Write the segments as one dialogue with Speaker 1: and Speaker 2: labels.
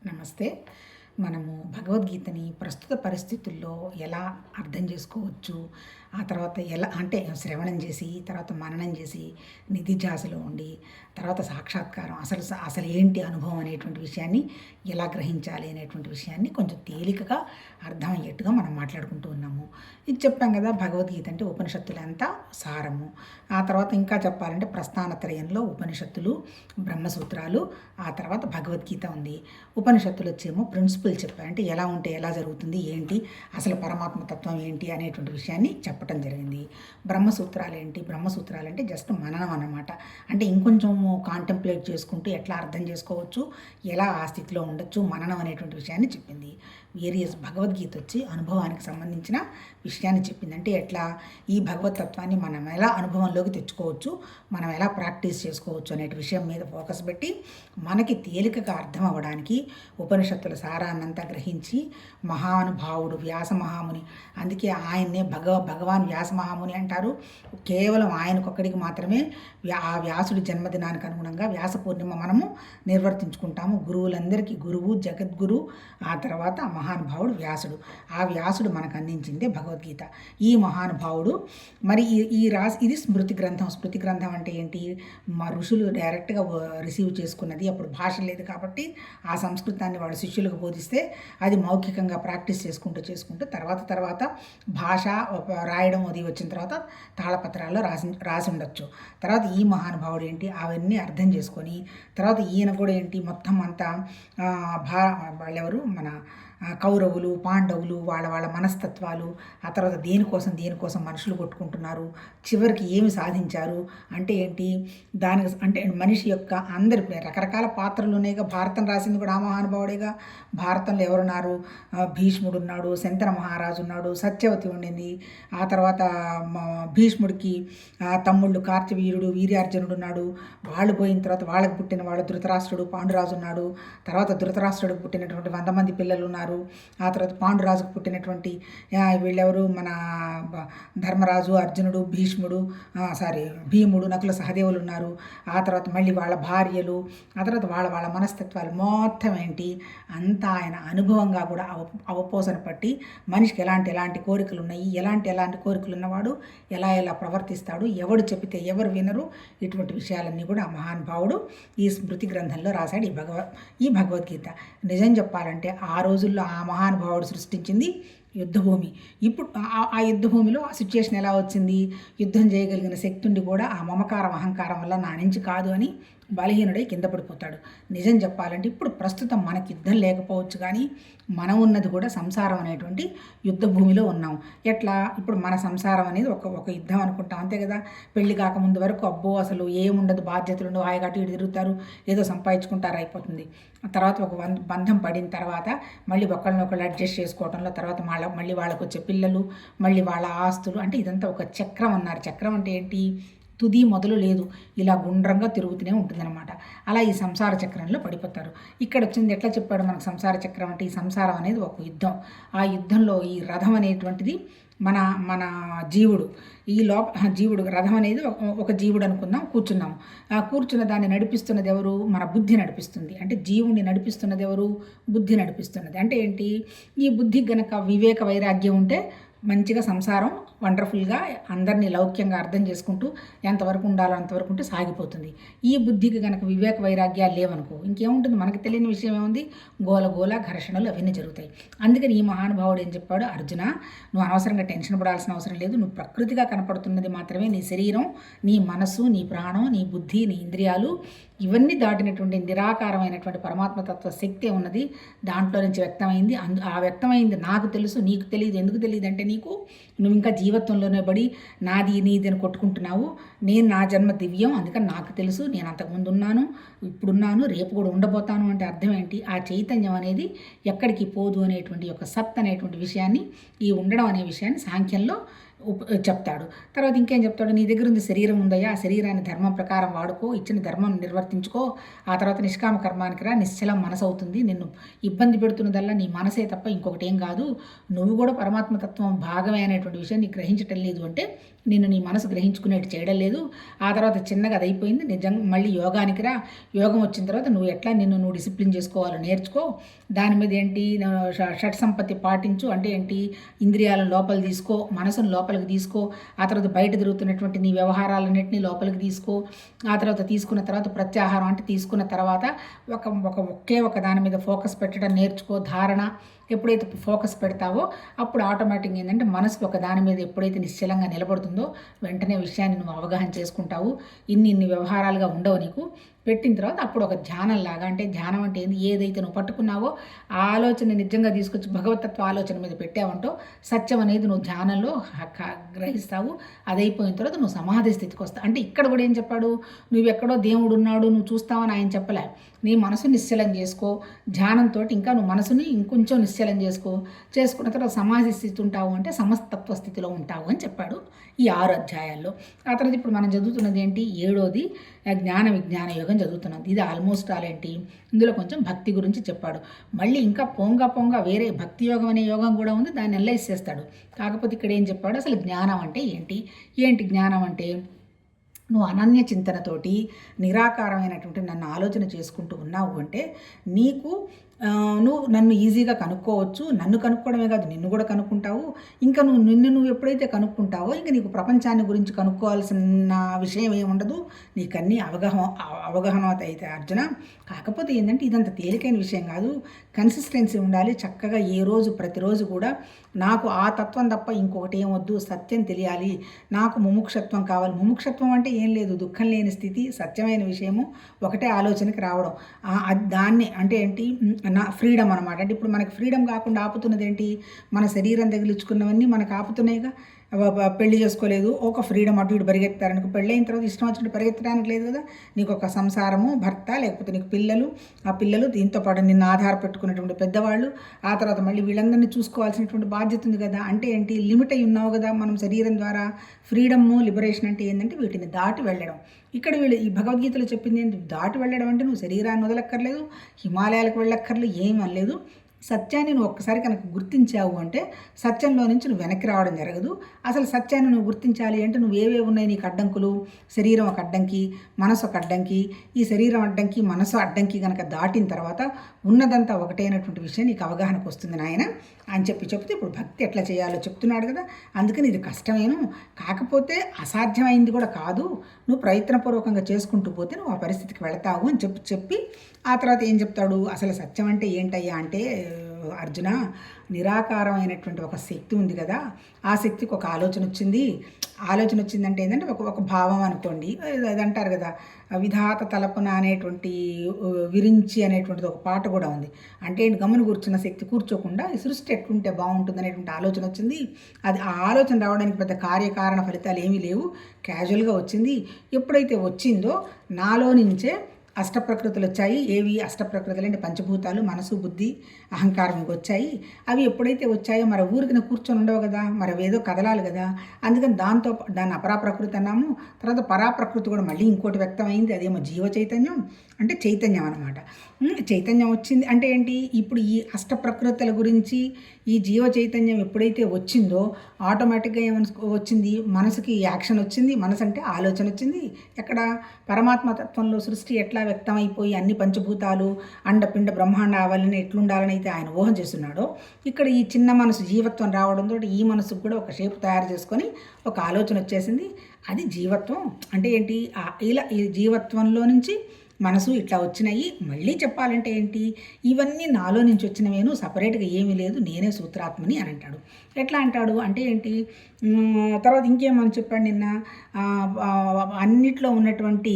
Speaker 1: నమస్తే. మనము భగవద్గీతని ప్రస్తుత పరిస్థితుల్లో ఎలా అర్థం చేసుకోవచ్చు? ఆ తర్వాత ఎలా అంటే శ్రవణం చేసి, తర్వాత మననం చేసి, నిధిధ్యాసలో ఉండి, తర్వాత సాక్షాత్కారం అసలు ఏంటి అనుభవం అనేటువంటి విషయాన్ని ఎలా గ్రహించాలి అనేటువంటి విషయాన్ని కొంచెం తేలికగా అర్థమయ్యేట్టుగా మనం మాట్లాడుకుంటూ ఉన్నాము. ఇది చెప్పాం కదా, భగవద్గీత అంటే ఉపనిషత్తులంతా సారము. ఆ తర్వాత ఇంకా చెప్పాలంటే ప్రస్థానత్రయంలో ఉపనిషత్తులు, బ్రహ్మసూత్రాలు, ఆ తర్వాత భగవద్గీత ఉంది. ఉపనిషత్తులు వచ్చేమో ప్రిన్సిపల్ చెప్పాయి, అంటే ఎలా ఉంటే ఎలా జరుగుతుంది, ఏంటి అసలు పరమాత్మ తత్వం ఏంటి అనేటువంటి విషయాన్ని చెప్పటం జరిగింది. బ్రహ్మసూత్రాలు ఏంటి? బ్రహ్మసూత్రాలు అంటే జస్ట్ మననం అన్నమాట. అంటే ఇంకొంచెం కాంటెంప్లేట్ చేసుకుంటూ ఎట్లా అర్థం చేసుకోవచ్చు, ఎలా ఆ స్థితిలో ఉండొచ్చు, మననం అనేటువంటి విషయాన్ని చెప్పింది. వేరియస్ భగవద్గీత వచ్చి అనుభవానికి సంబంధించిన విషయాన్ని చెప్పింది. అంటే ఎట్లా ఈ భగవతత్వాన్ని మనం ఎలా అనుభవంలోకి తెచ్చుకోవచ్చు, మనం ఎలా ప్రాక్టీస్ చేసుకోవచ్చు అనే విషయం మీద ఫోకస్ పెట్టి మనకి తేలికగా అర్థం అవ్వడానికి ఉపనిషత్తుల సారాన్నంతా గ్రహించి మహానుభావుడు వ్యాస మహాముని, అందుకే ఆయన్నే భగవాన్ వ్యాస మహాముని అంటారు. కేవలం ఆయనకొక్కడికి మాత్రమే ఆ వ్యాసుడి జన్మదినానికి అనుగుణంగా వ్యాస పూర్ణిమ మనము నిర్వర్తించుకుంటాము. గురువులందరికీ గురువు జగద్గురు, ఆ తర్వాత మహానుభావుడు వ్యాసుడు. ఆ వ్యాసుడు మనకు అందించిందే భగవద్గీత. ఈ మహానుభావుడు మరి ఇది స్మృతి గ్రంథం. స్మృతి గ్రంథం అంటే ఏంటి? మా ఋషులు డైరెక్ట్గా రిసీవ్ చేసుకున్నది. అప్పుడు భాష లేదు కాబట్టి ఆ సంస్కృతాన్ని వాళ్ళ శిష్యులకు బోధిస్తే అది మౌఖికంగా ప్రాక్టీస్ చేసుకుంటూ తర్వాత భాష రాయడం అది వచ్చిన తర్వాత తాళపత్రాల్లో రాసి ఉండొచ్చు. తర్వాత ఈ మహానుభావుడు ఏంటి అవన్నీ అర్థం చేసుకొని తర్వాత ఈయన కూడా ఏంటి మొత్తం అంతా వాళ్ళెవరు మన కౌరవులు పాండవులు వాళ్ళ మనస్తత్వాలు, ఆ తర్వాత దేనికోసం మనుషులు కొట్టుకుంటున్నారు, చివరికి ఏమి సాధించారు అంటే ఏంటి, దానికి అంటే మనిషి యొక్క అందరి రకరకాల పాత్రలు ఉన్నాయిగా. భారతం రాసింది కూడా ఆ మహానుభావుడేగా. భారతంలో ఎవరున్నారు? భీష్ముడు ఉన్నాడు, శంతన మహారాజు ఉన్నాడు, సత్యవతి ఉండింది. ఆ తర్వాత భీష్ముడికి తమ్ముళ్ళు కార్తవీర్యుడు వీర్యార్జునుడు ఉన్నాడు. వాళ్ళు పోయిన తర్వాత వాళ్ళకు పుట్టిన వాడు ధృతరాష్ట్రుడు పాండురాజు ఉన్నాడు. తర్వాత ధృతరాష్ట్రుడికి పుట్టినటువంటి 100 మంది పిల్లలు ఉన్నారు. ఆ తర్వాత పాండురాజుకు పుట్టినటువంటి వీళ్ళెవరు మన ధర్మరాజు, అర్జునుడు, భీముడు, నకుల సహదేవులు ఉన్నారు. ఆ తర్వాత మళ్ళీ వాళ్ళ భార్యలు, ఆ తర్వాత వాళ్ళ మనస్తత్వాలు మొత్తం ఏంటి అంతా ఆయన అనుభవంగా కూడా అవపోసన పట్టి మనిషికి ఎలాంటి కోరికలు ఉన్నాయి, ఎలాంటి కోరికలు ఉన్నవాడు ఎలా ప్రవర్తిస్తాడు, ఎవడు చెబితే ఎవరు వినరు, ఇటువంటి విషయాలన్నీ కూడా ఆ మహానుభావుడు ఈ స్మృతి గ్రంథంలో రాశాడు. ఈ భగవద్గీత నిజం చెప్పాలంటే ఆ రోజుల్లో ఆ మహానుభావుడు సృష్టించింది యుద్ధభూమి. ఇప్పుడు ఆ యుద్ధభూమిలో ఆ సిచ్యుయేషన్ ఎలా వచ్చింది? యుద్ధం చేయగలిగిన శక్తి ఉండి కూడా ఆ మమకారం అహంకారం వల్ల నా నుంచి కాదు అని బలహీనుడై కింద పడిపోతాడు. నిజం చెప్పాలంటే ఇప్పుడు ప్రస్తుతం మనకి యుద్ధం లేకపోవచ్చు, కానీ మనం ఉన్నది కూడా సంసారం అనేటువంటి యుద్ధ భూమిలో ఉన్నాం. ఎట్లా? ఇప్పుడు మన సంసారం అనేది ఒక యుద్ధం అనుకుంటాం, అంతే కదా. పెళ్లి కాకముందు వరకు అబ్బో అసలు ఏముండదు, బాధ్యతలు ఉండవు, హాయిగా అటు ఇటు తిరుగుతారు, ఏదో సంపాదించుకుంటారు, అయిపోతుంది. తర్వాత ఒక బంధం పడిన తర్వాత మళ్ళీ ఒకళ్ళనొకళ్ళు అడ్జస్ట్ చేసుకోవడంలో తర్వాత మళ్ళీ వాళ్ళకు వచ్చే పిల్లలు, మళ్ళీ వాళ్ళ ఆస్తులు, అంటే ఇదంతా ఒక చక్రం అన్నారు. చక్రం అంటే ఏంటి? తుది మొదలు లేదు, ఇలా గుండ్రంగా తిరుగుతూనే ఉంటుందన్నమాట. అలా ఈ సంసార చక్రంలో పడిపోతారు. ఇక్కడ వచ్చింది ఎట్లా చెప్పాడు మనకు సంసార చక్రం అంటే? ఈ సంసారం అనేది ఒక యుద్ధం. ఆ యుద్ధంలో ఈ రథం అనేటువంటిది మన జీవుడు. జీవుడు రథం అనేది ఒక జీవుడు అనుకుందాం, కూర్చున్నాము. ఆ కూర్చున్న దాన్ని నడిపిస్తున్నది ఎవరు? మన బుద్ధి నడిపిస్తుంది. అంటే జీవుడిని నడిపిస్తున్నది ఎవరు? బుద్ధి నడిపిస్తున్నది. అంటే ఏంటి? ఈ బుద్ధికి గనక వివేక వైరాగ్యం ఉంటే మంచిగా సంసారం వండర్ఫుల్గా అందరినీ లౌక్యంగా అర్థం చేసుకుంటూ ఎంతవరకు ఉండాలో అంతవరకు ఉంటే సాగిపోతుంది. ఈ బుద్ధికి కనుక వివేక వైరాగ్యాలు లేవనుకో ఇంకేముంటుంది? మనకు తెలియని విషయం ఏముంది? గోల ఘర్షణలు అవన్నీ జరుగుతాయి. అందుకని ఈ మహానుభావుడు ఏం చెప్పాడు? అర్జున, నువ్వు అనవసరంగా టెన్షన్ పడాల్సిన అవసరం లేదు. నువ్వు ప్రకృతిగా కనపడుతున్నది మాత్రమే నీ శరీరం, నీ మనస్సు, నీ ప్రాణం, నీ బుద్ధి, నీ ఇంద్రియాలు, ఇవన్నీ దాటినటువంటి నిరాకారమైనటువంటి పరమాత్మతత్వ శక్తి ఉన్నది. దాంట్లో నుంచి వ్యక్తమైంది. ఆ వ్యక్తమైంది నాకు తెలుసు, నీకు తెలియదు. ఎందుకు తెలియదు అంటే నువ్వు ఇంకా జీవత్వంలోనే పడి నాది నీది అని కొట్టుకుంటున్నావు. నేను నా జన్మ దివ్యం, అందుకని నాకు తెలుసు. నేను అంతకుముందు ఉన్నాను, ఇప్పుడున్నాను, రేపు కూడా ఉండబోతాను. అంటే అర్థం ఏంటి? ఆ చైతన్యం అనేది ఎక్కడికి పోదు అనేటువంటి ఒక సత్ అనేటువంటి విషయాన్ని, ఈ ఉండడం అనే విషయాన్ని సాంఖ్యంలో చెప్తాడు. తర్వాత ఇంకేం చెప్తాడు? నీ దగ్గర ఉంది శరీరం ఉందయ్యా, ఆ శరీరాన్ని ధర్మం ప్రకారం వాడుకో, ఇచ్చిన ధర్మం నిర్వర్తించుకో. ఆ తర్వాత నిష్కామ కర్మానికి రా, నిశ్చలం మనసు అవుతుంది. నిన్ను ఇబ్బంది పెడుతున్నదల్లా నీ మనసే తప్ప ఇంకొకటి ఏం కాదు. నువ్వు కూడా పరమాత్మతత్వం భాగమే అనేటువంటి విషయం నీకు గ్రహించటం లేదు అంటే నిన్ను నీ మనసు గ్రహించుకునేట్టు చేయడం లేదు. ఆ తర్వాత చిన్నగా అది అయిపోయింది. నిజంగా మళ్ళీ యోగానికి రా. యోగం వచ్చిన తర్వాత నువ్వు ఎట్లా నువ్వు డిసిప్లిన్ చేసుకోవాలో నేర్చుకో. దాని మీద ఏంటి షట్ సంపత్తి పాటించు. అంటే ఏంటి, ఇంద్రియాలను లోపల తీసుకో, మనసును లోపలికి తీసుకో. ఆ తర్వాత బయట తిరుగుతున్నటువంటి నీ వ్యవహారాలన్నింటినీ లోపలికి తీసుకో. ఆ తర్వాత తీసుకున్న తర్వాత ప్రత్యాహారం అంటే తీసుకున్న తర్వాత ఒకే ఒక దాని మీద ఫోకస్ పెట్టడం నేర్చుకో. ధారణ ఎప్పుడైతే ఫోకస్ పెడతావో అప్పుడు ఆటోమేటిక్గా ఏంటంటే మనసుకు ఒక దాని మీద ఎప్పుడైతే నిశ్చలంగా నిలబడుతుందో వెంటనే విషయాన్ని నువ్వు అవగాహన చేసుకుంటావు. ఇన్ని వ్యవహారాలుగా ఉండవు నీకు. పెట్టిన తర్వాత అప్పుడు ఒక ధ్యానంలాగా, అంటే ధ్యానం అంటే ఏంది, ఏదైతే నువ్వు పట్టుకున్నావో ఆ ఆలోచన నిజంగా తీసుకొచ్చి భగవతత్వ ఆలోచన మీద పెట్టావంటో సత్యం అనేది నువ్వు ధ్యానంలో గ్రహిస్తావు. అది అయిపోయిన తర్వాత నువ్వు సమాధి స్థితికి వస్తావు. అంటే ఇక్కడ కూడా ఏం చెప్పాడు, నువ్వెక్కడో దేవుడు ఉన్నాడు నువ్వు చూస్తావని ఆయన చెప్పలే. నీ మనసు నిశ్చలం చేసుకో. ధ్యానంతో ఇంకా నువ్వు మనసుని ఇంకొంచెం నిశ్చలం చేసుకున్న తర్వాత సమాధి స్థితి ఉంటావు, అంటే సమస్తత్వ స్థితిలో ఉంటావు అని చెప్పాడు ఈ 6 అధ్యాయాల్లో. ఆ తర్వాత ఇప్పుడు మనం చదువుతున్నది ఏంటి, 7వది జ్ఞాన విజ్ఞాన యోగం చదువుతున్నది. ఇది ఆల్మోస్ట్ ఆల్ ఏంటి, ఇందులో కొంచెం భక్తి గురించి చెప్పాడు. మళ్ళీ ఇంకా పొంగ వేరే భక్తి యోగం అనే యోగం కూడా ఉంది, దాన్ని అనలైజ్ చేస్తాడు. కాకపోతే ఇక్కడ ఏం చెప్పాడు, అసలు జ్ఞానం అంటే ఏంటి జ్ఞానం అంటే, నువ్వు అనన్య చింతనతోటి నిరాకారమైనటువంటి నన్ను ఆలోచన చేసుకుంటూ ఉన్నావు అంటే నీకు నువ్వు నన్ను ఈజీగా కనుక్కోవచ్చు. నన్ను కనుక్కోవడమే కాదు, నిన్ను కూడా కనుక్కుంటావు. ఇంకా నువ్వు ఎప్పుడైతే కనుక్కుంటావో ఇంకా నీకు ప్రపంచాన్ని గురించి కనుక్కోవాల్సిన విషయం ఏముండదు. నీకన్నీ అవగాహన అయితే అర్జున. కాకపోతే ఏంటంటే ఇదంత తేలికైన విషయం కాదు. కన్సిస్టెన్సీ ఉండాలి. చక్కగా ప్రతిరోజు కూడా నాకు ఆ తత్వం తప్ప ఇంకొకటి ఏమొద్దు, సత్యం తెలియాలి, నాకు ముముక్షత్వం కావాలి. ముముక్షత్వం అంటే ఏం లేదు, దుఃఖం లేని స్థితి, సత్యమైన విషయము ఒకటే ఆలోచనకి రావడం. దాన్ని అంటే ఏంటి, నా ఫ్రీడమ్ అనమాట. అంటే ఇప్పుడు మనకి ఫ్రీడమ్ కాకుండా ఆపుతున్నది ఏంటి, మన శరీరం తగిలించుకున్నవన్నీ మనకు ఆపుతున్నాయిగా. పెళ్లి చేసుకోలేదు, ఒక ఫ్రీడమ్ అటు ఇటు పరిగెత్తారనుకో, పెళ్ళి అయిన తర్వాత ఇష్టం వచ్చినట్టు పరిగెత్తడానికి లేదు కదా. నీకు ఒక సంసారము, భర్త, లేకపోతే నీకు పిల్లలు, ఆ పిల్లలు దీంతో పాటు నిన్ను ఆధార పెట్టుకున్నటువంటి పెద్దవాళ్ళు, ఆ తర్వాత మళ్ళీ వీళ్ళందరినీ చూసుకోవాల్సినటువంటి బాధ్యత ఉంది కదా. అంటే ఏంటి, లిమిట్ అయి ఉన్నావు కదా మనం శరీరం ద్వారా. ఫ్రీడము, లిబరేషన్ అంటే ఏంటంటే వీటిని దాటి వెళ్ళడం. ఇక్కడ ఈ భగవద్గీతలో చెప్పింది ఏంటి, దాటి వెళ్ళడం అంటే నువ్వు శరీరాన్ని వదలక్కర్లేదు, హిమాలయాలకు వెళ్ళక్కర్లేదు, ఏం అనలేదు. సత్యాన్ని నువ్వు ఒక్కసారి కనుక గుర్తించావు అంటే సత్యంలో నుంచి నువ్వు వెనక్కి రావడం జరగదు. అసలు సత్యాన్ని నువ్వు గుర్తించాలి అంటే నువ్వు ఏవేవి ఉన్నాయి నీకు అడ్డంకులు, శరీరం ఒక అడ్డంకి, మనసు ఒక అడ్డంకి. ఈ శరీరం అడ్డంకి, మనసు అడ్డంకి కనుక దాటిన తర్వాత ఉన్నదంతా ఒకటైనటువంటి విషయం నీకు అవగాహనకు వస్తుంది నాయన అని చెప్తే ఇప్పుడు భక్తి ఎట్లా చేయాలో చెప్తున్నాడు కదా. అందుకని ఇది కష్టమేను, కాకపోతే అసాధ్యమైంది కూడా కాదు. నువ్వు ప్రయత్నపూర్వకంగా చేసుకుంటూ పోతే నువ్వు ఆ పరిస్థితికి వెళతావు అని చెప్పి ఆ తర్వాత ఏం చెప్తాడు, అసలు సత్యం అంటే ఏంటయ్యా అంటే, అర్జున, నిరాకారమైనటువంటి ఒక శక్తి ఉంది కదా, ఆ శక్తికి ఒక ఆలోచన వచ్చిందంటే ఏంటంటే ఒక భావం అనుకోండి. అది అంటారు కదా, విధాత తలపున అనేటువంటి విరించి అనేటువంటిది ఒక పాట కూడా ఉంది. అంటే గమని కూర్చున్న శక్తి కూర్చోకుండా ఈ సృష్టి ఎట్లుంటే బాగుంటుంది అనేటువంటి ఆలోచన వచ్చింది. ఆ ఆలోచన రావడానికి పెద్ద కార్యకారణ ఫలితాలు ఏమీ లేవు, క్యాజువల్గా వచ్చింది. ఎప్పుడైతే వచ్చిందో నాలో నుంచే అష్టప్రకృతులు వచ్చాయి. ఏవి అష్టప్రకృతులు అంటే పంచభూతాలు, మనసు, బుద్ధి, అహంకారం వచ్చాయి. అవి ఎప్పుడైతే వచ్చాయో మరి ఊరికి కూర్చొని ఉండవు కదా, మరి ఏదో కదలాలి కదా. అందుకని దాన్ని అపరాప్రకృతి అన్నాము. తర్వాత పరాప్రకృతి కూడా మళ్ళీ ఇంకోటి వ్యక్తమైంది, అదేమో జీవ చైతన్యం, అంటే చైతన్యం అనమాట. చైతన్యం వచ్చింది అంటే ఏంటి, ఇప్పుడు ఈ అష్టప్రకృతుల గురించి ఈ జీవ చైతన్యం ఎప్పుడైతే వచ్చిందో ఆటోమేటిక్గా వచ్చింది, మనసుకి యాక్షన్ వచ్చింది. మనసు అంటే ఆలోచన వచ్చింది. ఎక్కడ పరమాత్మతత్వంలో సృష్టి ఎట్లా వ్యక్తమైపోయి అన్ని పంచభూతాలు, అండపిండ బ్రహ్మాండ అవన్నీ ఎట్లుండాలని అయితే ఆయన ఊహ చేస్తున్నాడో, ఇక్కడ ఈ చిన్న మనసు జీవత్వం రావడంతో ఈ మనసుకు కూడా ఒక షేప్ తయారు చేసుకొని ఒక ఆలోచన వచ్చేసింది. అది జీవత్వం. అంటే ఏంటి, ఇలా ఈ జీవత్వంలో నుంచి మనసు ఇట్లా వచ్చినాయి. మళ్ళీ చెప్పాలంటే ఏంటి, ఇవన్నీ నాలో నుంచి వచ్చినవేను, సపరేట్గా ఏమీ లేదు, నేనే సూత్రాత్మని అని అంటాడు. ఎట్లా అంటాడు అంటే ఏంటి, తర్వాత ఇంకేమని చెప్పాడు నిన్న, అన్నిట్లో ఉన్నటువంటి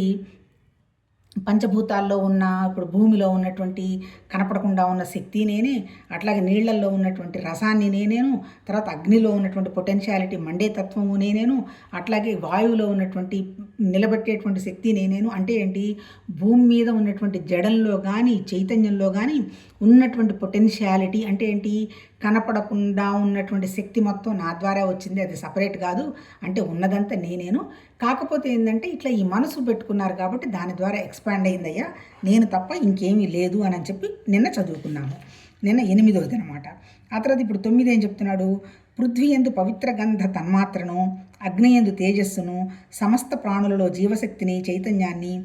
Speaker 1: పంచభూతాల్లో ఉన్న, ఇప్పుడు భూమిలో ఉన్నటువంటి కనపడకుండా ఉన్న శక్తి నేనే, అట్లాగే నీళ్లలో ఉన్నటువంటి రసాన్ని నేనేను, తర్వాత అగ్నిలో ఉన్నటువంటి పొటెన్షియాలిటీ మండే తత్వము నేనేను, అట్లాగే వాయువులో ఉన్నటువంటి నిలబెట్టేటువంటి శక్తి నేనేను. అంటే ఏంటి, భూమి మీద ఉన్నటువంటి జడంలో కానీ చైతన్యంలో కానీ ఉన్నటువంటి పొటెన్షియాలిటీ అంటే ఏంటి, కనపడకుండా ఉన్నటువంటి శక్తి మొత్తం నా ద్వారా వచ్చింది, అది సపరేట్ కాదు. అంటే ఉన్నదంతా నేనేను. కాకపోతే ఏంటంటే ఇట్లా ఈ మనసు పెట్టుకున్నారు కాబట్టి దాని ద్వారా ఎక్స్పాండ్ అయిందయ్యా, నేను తప్ప ఇంకేమీ లేదు అని చెప్పి నిన్న చదువుకున్నాము. నిన్న 8వది అనమాట. ఆ తర్వాత ఇప్పుడు 9 ఏం చెప్తున్నాడు, పృథ్వీ యందు పవిత్ర గంధ తన్మాత్రను అగ్నియందు తేజస్సును, సమస్త ప్రాణులలో జీవశక్తిని, చైతన్యాన్ని,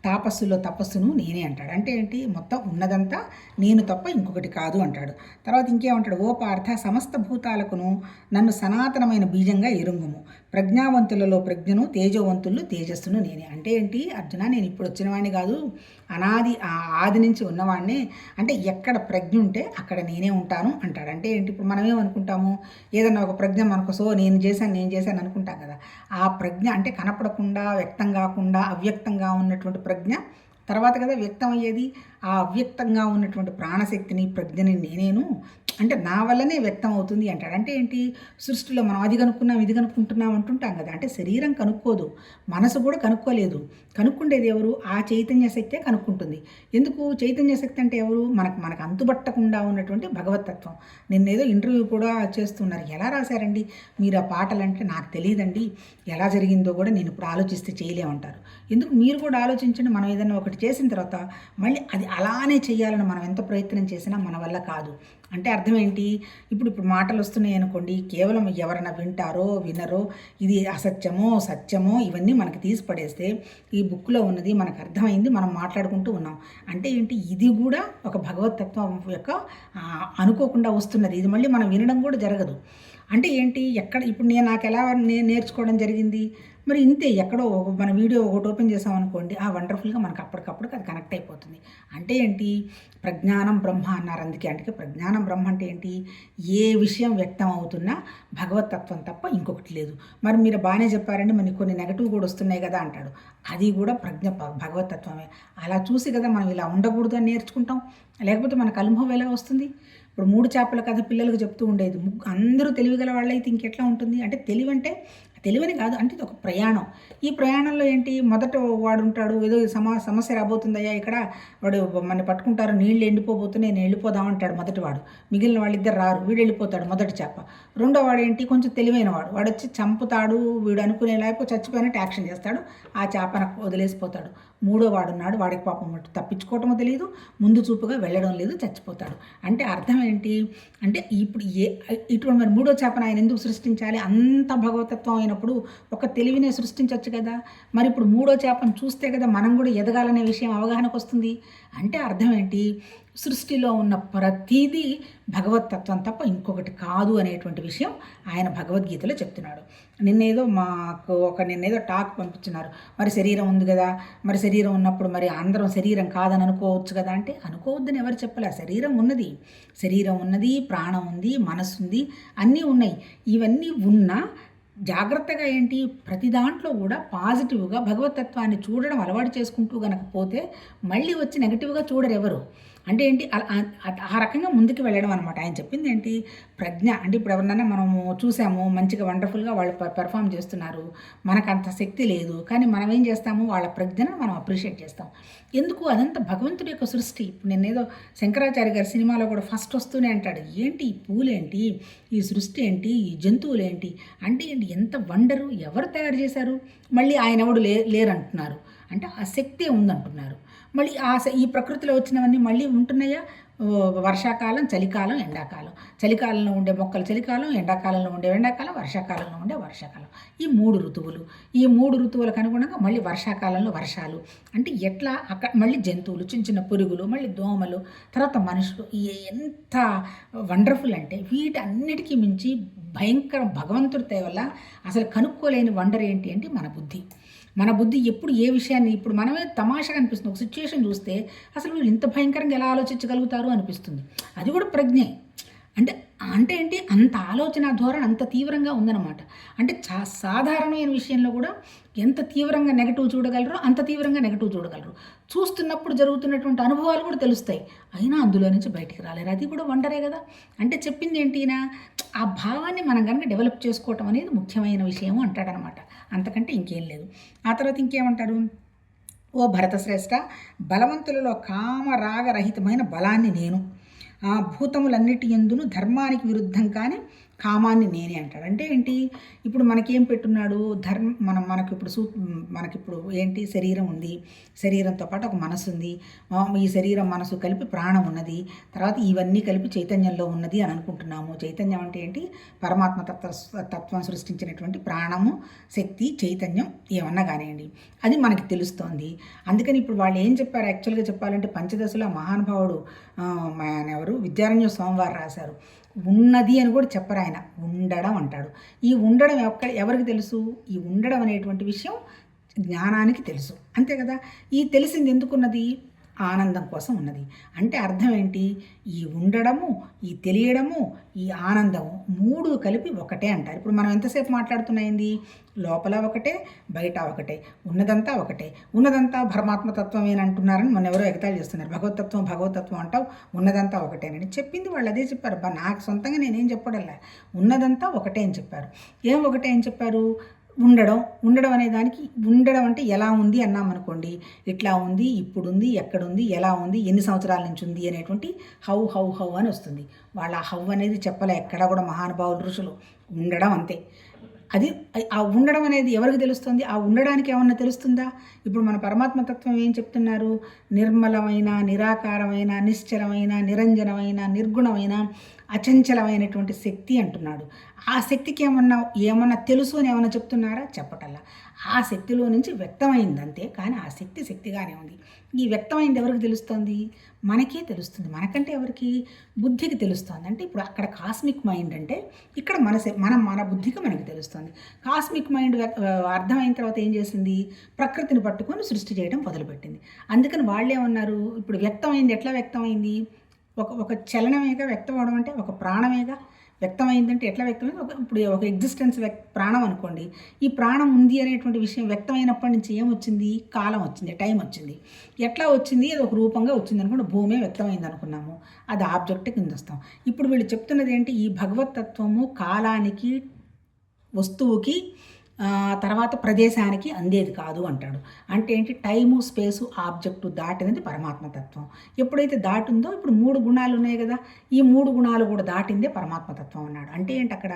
Speaker 1: తాపస్సులో తపస్సును నేనే అంటాడు. అంటే ఏంటి? మొత్తం ఉన్నదంతా నేను తప్ప ఇంకొకటి కాదు అంటాడు. తర్వాత ఇంకేమంటాడు? ఓ పార్థ, సమస్త భూతాలకును నన్ను సనాతనమైన బీజంగా ఎరుంగుము. ప్రజ్ఞావంతులలో ప్రజ్ఞను, తేజవంతుల్లో తేజస్సును నేనే. అంటే ఏంటి? అర్జున, నేను ఇప్పుడు వచ్చినవాడిని కాదు, ఆది నుంచి ఉన్నవాడినే. అంటే ఎక్కడ ప్రజ్ఞ ఉంటే అక్కడ నేనే ఉంటాను అంటాడు. అంటే ఏంటి? ఇప్పుడు మనమేమనుకుంటాము? ఏదన్నా ఒక ప్రజ్ఞ మనకు నేను చేశాను అనుకుంటాం కదా. ఆ ప్రజ్ఞ అంటే కనపడకుండా, వ్యక్తం కాకుండా, అవ్యక్తంగా ఉన్నటువంటి ప్రజ్ఞ తర్వాత కదా వ్యక్తం అయ్యేది. ఆ అవ్యక్తంగా ఉన్నటువంటి ప్రాణశక్తిని, ప్రజ్ఞని నేనేను, అంటే నా వల్లనే వ్యక్తం అవుతుంది అంటాడు. అంటే ఏంటి? సృష్టిలో మనం అది కనుక్కున్నాం, ఇది కనుక్కుంటున్నాం అంటుంటాం కదా. అంటే శరీరం కనుక్కోదు, మనసు కూడా కనుక్కోలేదు. కనుక్కుండేది ఎవరు? ఆ చైతన్య శక్తే కనుక్కుంటుంది. ఎందుకు? చైతన్య శక్తి అంటే ఎవరు? మనకు అంతుబట్టకుండా ఉన్నటువంటి భగవతత్వం. నిన్నేదో ఇంటర్వ్యూ కూడా చేస్తున్నారు. ఎలా రాశారండి మీరు ఆ పాటలంటే? నాకు తెలియదండి, ఎలా జరిగిందో కూడా నేను ఇప్పుడు ఆలోచిస్తే చేయలేమంటారు. ఎందుకు? మీరు కూడా ఆలోచించండి. మనం ఏదైనా ఒకటి చేసిన తర్వాత మళ్ళీ అది అలానే చేయాలని మనం ఎంత ప్రయత్నం చేసినా మన వల్ల కాదు. అంటే అర్థం ఏంటి? ఇప్పుడు మాటలు వస్తున్నాయి అనుకోండి, కేవలం ఎవరైనా వింటారో వినరో, ఇది అసత్యమో సత్యమో ఇవన్నీ మనకి తీసి పడేస్తే ఈ బుక్లో ఉన్నది మనకు అర్థమైంది, మనం మాట్లాడుకుంటూ ఉన్నాం. అంటే ఏంటి? ఇది కూడా ఒక భగవతత్వం యొక్క అనుకోకుండా వస్తున్నది. ఇది మళ్ళీ మనం వినడం కూడా జరగదు. అంటే ఏంటి? ఎక్కడ ఇప్పుడు నాకు ఎలా నేర్చుకోవడం జరిగింది? మరి ఇంతే, ఎక్కడో మన వీడియో ఒకటి ఓపెన్ చేసామనుకోండి, వండర్ఫుల్గా మనకు అప్పటికప్పుడు అది కనెక్ట్ అయిపోతుంది. అంటే ఏంటి? ప్రజ్ఞానం బ్రహ్మ అన్నారు. అందుకే ప్రజ్ఞానం బ్రహ్మ అంటే ఏంటి? ఏ విషయం వ్యక్తం అవుతున్నా భగవతత్వం తప్ప ఇంకొకటి లేదు. మరి మీరు బాగానే చెప్పారండి, మరి కొన్ని నెగటివ్ కూడా వస్తున్నాయి కదా అంటాడు. అది కూడా భగవతత్వమే. అలా చూసి కదా మనం ఇలా ఉండకూడదు అని నేర్చుకుంటాం. లేకపోతే మనకు అనుభవం ఎలా వస్తుంది? ఇప్పుడు 3 చేపల కథ పిల్లలకు చెప్తూ ఉండేది. అందరూ తెలివిగల వాళ్ళైతే ఇంకెట్లా ఉంటుంది? అంటే తెలివని కాదు, అంటే ఇది ఒక ప్రయాణం. ఈ ప్రయాణంలో ఏంటి? మొదట వాడు ఉంటాడు, ఏదో సమస్య రాబోతుందయ్యా ఇక్కడ, వాడు మన పట్టుకుంటారు, నీళ్ళు ఎండిపోబోతున్నాయి, నేను వెళ్ళిపోదామంటాడు మొదటివాడు. మిగిలిన వాళ్ళిద్దరు రారు, వీడు వెళ్ళిపోతాడు మొదటి చేప. రెండో వాడు ఏంటి? కొంచెం తెలివైన వాడు వచ్చి చంపుతాడు, వీడు అనుకునే లేకపోతే చచ్చిపోయినట్టు యాక్షన్ చేస్తాడు, ఆ చేపను వదిలేసిపోతాడు. మూడో వాడున్నాడు, వాడికి పాపం తప్పించుకోవటమో తెలియదు, ముందు చూపుగా వెళ్ళడం లేదు, చచ్చిపోతాడు. అంటే అర్థం ఏంటి? అంటే ఇప్పుడు ఇటువంటి మరి మూడో చేపను ఆయన ఎందుకు సృష్టించాలి? అంత భగవతత్వం అయినప్పుడు ఒక తెలివినే సృష్టించవచ్చు కదా. మరి ఇప్పుడు మూడో చేపను చూస్తే కదా మనం కూడా ఎదగాలనే విషయం అవగాహనకు వస్తుంది. అంటే అర్థం ఏంటి? సృష్టిలో ఉన్న ప్రతిదీ భగవతత్వం తప్ప ఇంకొకటి కాదు అనేటువంటి విషయం ఆయన భగవద్గీతలో చెప్తున్నాడు. నిన్నేదో టాక్ పంపించినారు. మరి శరీరం ఉంది కదా, మరి శరీరం ఉన్నప్పుడు మరి అందరం శరీరం కాదని అనుకోవచ్చు కదా. అంటే అనుకోవద్దని ఎవరు చెప్పలే. శరీరం ఉన్నది, ప్రాణం ఉంది, మనసు ఉంది, అన్నీ ఉన్నాయి. ఇవన్నీ ఉన్నా జాగ్రత్తగా ఏంటి? ప్రతి దాంట్లో కూడా పాజిటివ్గా భగవతత్వాన్ని చూడడం అలవాటు చేసుకుంటూ గనక పోతే మళ్ళీ వచ్చి నెగిటివ్గా చూడరు ఎవరు. అంటే ఏంటి? ఆ రకంగా ముందుకు వెళ్ళడం అనమాట. ఆయన చెప్పింది ఏంటి? ప్రజ్ఞ. అంటే ఇప్పుడు ఎవరినైనా మనము చూసాము, మంచిగా వండర్ఫుల్గా వాళ్ళు పెర్ఫామ్ చేస్తున్నారు, మనకు అంత శక్తి లేదు, కానీ మనం ఏం చేస్తాము? వాళ్ళ ప్రజ్ఞను మనం అప్రిషియేట్ చేస్తాం. ఎందుకు? అదంతా భగవంతుడి యొక్క సృష్టి. ఇప్పుడు నేనేదో శంకరాచార్య గారి సినిమాలో కూడా ఫస్ట్ వస్తూనే అంటాడు, ఏంటి ఈ పూలేంటి, ఈ సృష్టి ఏంటి, ఈ జంతువులు ఏంటి, అంటే ఏంటి, ఎంత వండరు, ఎవరు తయారు చేశారు? మళ్ళీ ఆయన ఎవడు లేరంటున్నారు. అంటే ఆ శక్తే ఉందంటున్నారు. మళ్ళీ ఈ ప్రకృతిలో వచ్చినవన్నీ మళ్ళీ ఉంటున్నాయా? వర్షాకాలం, చలికాలం, ఎండాకాలం. చలికాలంలో ఉండే మొక్కలు చలికాలం, ఎండాకాలంలో ఉండే ఎండాకాలం, వర్షాకాలంలో ఉండే వర్షాకాలం. ఈ 3 ఋతువులు. ఈ 3 ఋతువులకు అనుగుణంగా మళ్ళీ వర్షాకాలంలో వర్షాలు. అంటే ఎట్లా? అక్కడ మళ్ళీ జంతువులు, చిన్న చిన్న పురుగులు, మళ్ళీ దోమలు, తర్వాత మనుషులు. ఎంత వండర్ఫుల్ అంటే వీటన్నిటికీ మించి భయంకరం భగవంతుడి దయ వల్ల అసలు కనుక్కోలేని వండర్ ఏంటి అంటే మన బుద్ధి ఎప్పుడు ఏ విషయాన్ని, ఇప్పుడు మనమే తమాషగా అనిపిస్తుంది. ఒక సిచ్యువేషన్ చూస్తే అసలు వీళ్ళు ఇంత భయంకరంగా ఎలా ఆలోచించగలుగుతారు అనిపిస్తుంది. అది కూడా ప్రజ్ఞే. అంటే ఏంటి? అంత ఆలోచన ధోరణి అంత తీవ్రంగా ఉందన్నమాట. అంటే సాధారణమైన విషయంలో కూడా ఎంత తీవ్రంగా నెగటివ్ చూడగలరో అంత తీవ్రంగా నెగటివ్ చూడగలరు. చూస్తున్నప్పుడు జరుగుతున్నటువంటి అనుభవాలు కూడా తెలుస్తాయి, అయినా అందులో నుంచి బయటికి రాలేరు. అది కూడా వండరే కదా. అంటే చెప్పింది ఏంటి? ఆ భావాన్ని మనం కనుక డెవలప్ చేసుకోవటం అనేది ముఖ్యమైన విషయం అంటాడనమాట. అంతకంటే ఇంకేం లేదు. ఆ తర్వాత ఇంకేమంటారు? ఓ భరతశ్రేష్ఠ, బలవంతులలో కామరాగరహితమైన బలాన్ని నేను, భూతములన్నిటి యందును ధర్మానికి విరుద్ధం కానీ కామాన్ని నేనే అంటాడు. అంటే ఏంటి, ఇప్పుడు మనకేం పెట్టున్నాడు మనకిప్పుడు మనకిప్పుడు ఏంటి, శరీరం ఉంది, శరీరంతో పాటు ఒక మనసు ఉంది, ఈ శరీరం మనసు కలిపి ప్రాణం ఉన్నది, తర్వాత ఇవన్నీ కలిపి చైతన్యంలో ఉన్నది అని అనుకుంటున్నాము. చైతన్యం అంటే ఏంటి, పరమాత్మ తత్వం సృష్టించినటువంటి ప్రాణము, శక్తి, చైతన్యం ఏమన్నా కానివ్వండి, అది మనకి తెలుస్తోంది. అందుకని ఇప్పుడు వాళ్ళు ఏం చెప్పారు, యాక్చువల్గా చెప్పాలంటే పంచదశలో మహానుభావుడు ఎవరు విద్యారణ్య స్వామివారు రాశారు. ఉన్నది అని కూడా చెప్పరు ఆయన, ఉండడం అంటాడు. ఈ ఉండడం ఎవరికి తెలుసు, ఈ ఉండడం అనేటువంటి విషయం జ్ఞానానికి తెలుసు, అంతే కదా. ఈ తెలిసింది ఎందుకున్నది, ఆనందం కోసం ఉన్నది. అంటే అర్థం ఏంటి, ఈ ఉండడము, ఈ తెలియడము, ఈ ఆనందము మూడు కలిపి ఒకటే అంటారు. ఇప్పుడు మనం ఎంతసేపు మాట్లాడుతున్నాయింది, లోపల ఒకటే, బయట ఒకటే, ఉన్నదంతా ఒకటే. ఉన్నదంతా పరమాత్మతత్వం అంటున్నారని మొన్న ఎవరో ఎగతాళి చేస్తున్నారు. భగవతత్వం అంటావు, ఉన్నదంతా ఒకటేనని చెప్పింది వాళ్ళు అదే చెప్పారు. నాకు సొంతంగా నేనేం చెప్పడంలే, ఉన్నదంతా ఒకటే అని చెప్పారు. ఏం ఒకటే అని చెప్పారు, ఉండడం అనే దానికి, ఉండడం అంటే ఎలా ఉంది అన్నాం అనుకోండి, ఇట్లా ఉంది, ఇప్పుడుంది, ఎక్కడుంది, ఎలా ఉంది, ఎన్ని సంవత్సరాల నుంచి ఉంది అనేటువంటి హౌ అని వస్తుంది. వాళ్ళ హౌ అనేది చెప్పలే ఎక్కడ కూడా మహానుభావులు ఋషులు, ఉండడం అంతే. అది ఆ ఉండడం అనేది ఎవరికి తెలుస్తుంది, ఆ ఉండడానికి ఏమన్నా తెలుస్తుందా. ఇప్పుడు మన పరమాత్మతత్వం ఏం చెప్తున్నారు, నిర్మలమైన, నిరాకారమైన, నిశ్చలమైన, నిరంజనమైన, నిర్గుణమైన, అచంచలమైనటువంటి శక్తి అంటున్నాడు. ఆ శక్తికి ఏమన్నా తెలుసు అని ఏమన్నా చెప్తున్నారా, చెప్పటల్లా. ఆ శక్తిలో నుంచి వ్యక్తమైంది అంతే, కానీ ఆ శక్తిగానే ఉంది. ఈ వ్యక్తమైంది ఎవరికి తెలుస్తుంది, మనకే తెలుస్తుంది. మనకంటే ఎవరికి, బుద్ధికి తెలుస్తుంది. అంటే ఇప్పుడు అక్కడ కాస్మిక్ మైండ్ అంటే ఇక్కడ మన బుద్ధికి మనకి తెలుస్తుంది. కాస్మిక్ మైండ్ అర్థమైన తర్వాత ఏం చేసింది, ప్రకృతిని పట్టుకొని సృష్టి చేయడం మొదలుపెట్టింది. అందుకని వాళ్ళేమన్నారు, ఇప్పుడు వ్యక్తమైంది ఎట్లా వ్యక్తమైంది, ఒక చలనమేగా వ్యక్తం అవడం, అంటే ఒక ప్రాణమేగా వ్యక్తమైందంటే ఎట్లా వ్యక్తమైంది, ఇప్పుడు ఒక ఎగ్జిస్టెన్స్ ప్రాణం అనుకోండి, ఈ ప్రాణం ఉంది అనేటువంటి విషయం వ్యక్తమైనప్పటి నుంచి ఏమొచ్చింది, కాలం వచ్చింది, టైం వచ్చింది. ఎట్లా వచ్చింది, అది ఒక రూపంగా వచ్చింది అనుకోండి, భూమే వ్యక్తమైంది అనుకున్నాము, అది ఆబ్జెక్ట్ కింద వస్తాం. ఇప్పుడు వీళ్ళు చెప్తున్నది ఏంటి, ఈ భగవతత్వము కాలానికి, వస్తువుకి, తర్వాత ప్రదేశానికి అందేది కాదు అంటాడు. అంటే ఏంటి, టైము, స్పేసు, ఆబ్జెక్టు దాటినది పరమాత్మతత్వం. ఎప్పుడైతే దాటిందో, ఇప్పుడు 3 గుణాలు ఉన్నాయి కదా, ఈ 3 గుణాలు కూడా దాటిందే పరమాత్మతత్వం అన్నాడు. అంటే ఏంటి, అక్కడ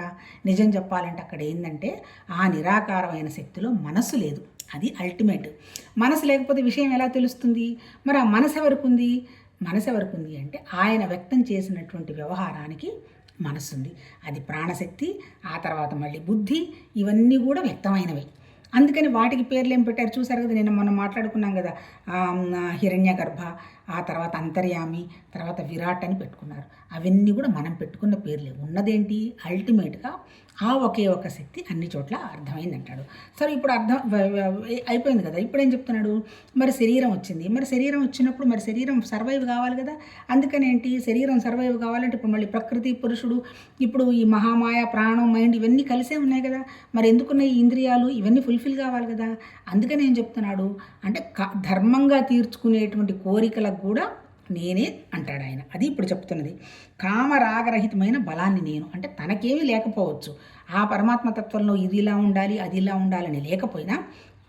Speaker 1: నిజం చెప్పాలంటే అక్కడ ఏంటంటే, ఆ నిరాకారమైన శక్తిలో మనసు లేదు, అది అల్టిమేట్. మనసు లేకపోతే విషయం ఎలా తెలుస్తుంది, మరి ఆ మనసు ఎవరికి ఉంది అంటే ఆయన వ్యక్తం చేసినటువంటి వ్యవహారానికి మనసుంది, అది ప్రాణశక్తి, ఆ తర్వాత మళ్ళీ బుద్ధి, ఇవన్నీ కూడా వ్యక్తమైనవి. అందుకని వాటికి పేర్లు ఏం పెట్టారు చూసారు కదా, నేను మనం మాట్లాడుకున్నాం కదా, హిరణ్య గర్భ, ఆ తర్వాత అంతర్యామి, తర్వాత విరాట్ అని పెట్టుకున్నారు. అవన్నీ కూడా మనం పెట్టుకున్న పేర్లే. ఉన్నదేంటి, అల్టిమేట్గా ఆ ఒకే ఒక శక్తి అన్ని చోట్ల అర్థమైందంటాడు. సరే, ఇప్పుడు అర్థం అయిపోయింది కదా. ఇప్పుడు ఏం చెప్తున్నాడు, మరి శరీరం వచ్చింది, మరి శరీరం వచ్చినప్పుడు మరి శరీరం సర్వైవ్ కావాలి కదా. అందుకని ఏంటి, శరీరం సర్వైవ్ కావాలంటే ఇప్పుడు మళ్ళీ ప్రకృతి, పురుషుడు, ఇప్పుడు ఈ మహామాయ, ప్రాణం, మైండ్ ఇవన్నీ కలిసే ఉన్నాయి కదా. మరి ఎందుకున్నాయి ఈ ఇంద్రియాలు, ఇవన్నీ ఫుల్ఫిల్ కావాలి కదా. అందుకని ఏం చెప్తున్నాడు అంటే, ధర్మంగా తీర్చుకునేటువంటి కోరికలకు కూడా నేనే అంటాడు ఆయన. అది ఇప్పుడు చెప్తున్నది. కామరాగరహితమైన బలాన్ని నేను, అంటే తనకేమీ లేకపోవచ్చు, ఆ పరమాత్మతత్వంలో ఇది ఇలా ఉండాలి, అది ఇలా ఉండాలని లేకపోయినా